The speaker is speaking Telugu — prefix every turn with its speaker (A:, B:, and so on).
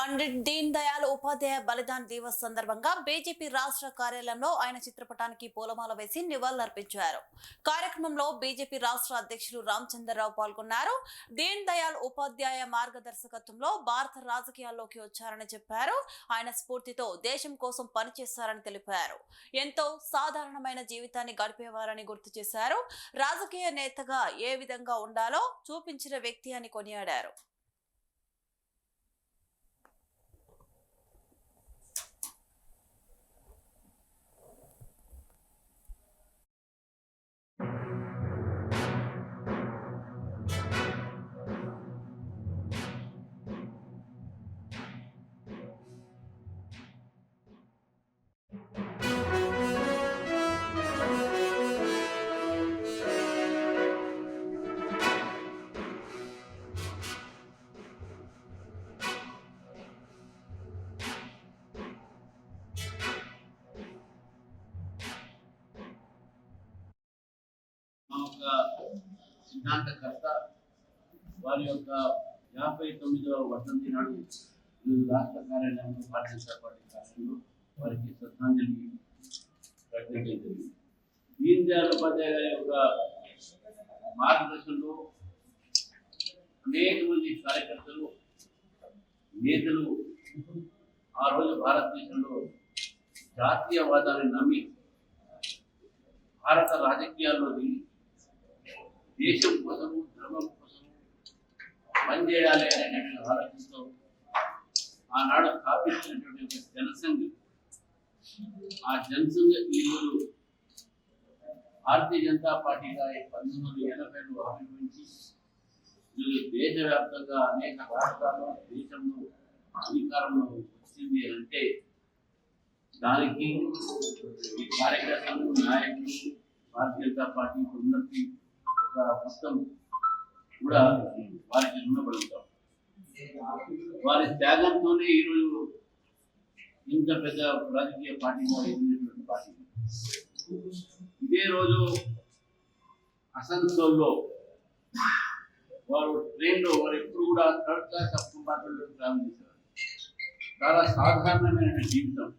A: పండిట్ దీన్ దయాళ్ ఉపాధ్యాయ బలిదాన్ దివస్ సందర్భంగా బీజేపీ రాష్ట్ర కార్యాలయంలో ఆయన చిత్రపటానికి పూలమాల వేసి నివాళులర్పించారు. కార్యక్రమంలో బీజేపీ రాష్ట్ర అధ్యక్షులు రామచంద్రరావు పాల్గొన్నారు. దీన్ దయాళ్ ఉపాధ్యాయ మార్గదర్శకత్వంలో భారత రాజకీయాల్లోకి వచ్చారని చెప్పారు. ఆయన స్ఫూర్తితో దేశం కోసం పనిచేశారని తెలిపారు. ఎంతో సాధారణమైన జీవితాన్ని గడిపేవారని గుర్తు చేశారు. రాజకీయ నేతగా ఏ విధంగా ఉండాలో చూపించిన వ్యక్తి అని కొనియాడారు.
B: సిద్ధాంతకర్త వారి యొక్క 59వ వర్ధంతి నాడు రాష్ట్ర కార్యాలయంలో భారతీయ జనతా పార్టీ కార్యాలయంలో వారికి శ్రద్ధాంజలి ప్రకటించింది. దీన్ దయాళ్ ఉపాధ్యాయ గారి యొక్క మార్గదర్శనంలో అనేక మంది కార్యకర్తలు నేతలు ఆ రోజు భారతదేశంలో జాతీయవాదాన్ని నమ్మి భారత రాజకీయాల్లో దిగి దేశం కోసము ధర్మం కోసము పనిచేయాలి అనేటువంటి ఆలోచనతో ఆనాడు స్థాపించినటువంటి ఒక జనసంఘ ఆ జనసంఘ ఈరోజు భారతీయ జనతా పార్టీగా 1980లో ఆవిర్భవించి దేశవ్యాప్తంగా అనేక రాష్ట్రాల్లో దేశంలో అధికారంలో వచ్చింది అంటే దానికి ఈ కార్యకర్తలు నాయకులు భారతీయ జనతా పార్టీ ఉన్నతి ఒక మొత్తం కూడా వారికి రుణపడుతాం. వారి త్యాగంతోనే ఈరోజు ఇంత పెద్ద రాజకీయ పార్టీగా ఎదిగినటువంటి పార్టీ. ఇదే రోజు అసన్సోల్లో వారు ట్రైన్లో వారు ఎప్పుడు కూడా థర్డ్ క్లాస్ అప్ కంపార్ట్మెంట్లో ట్రావెల్ చేశారు. చాలా సాధారణమైన జీవితం.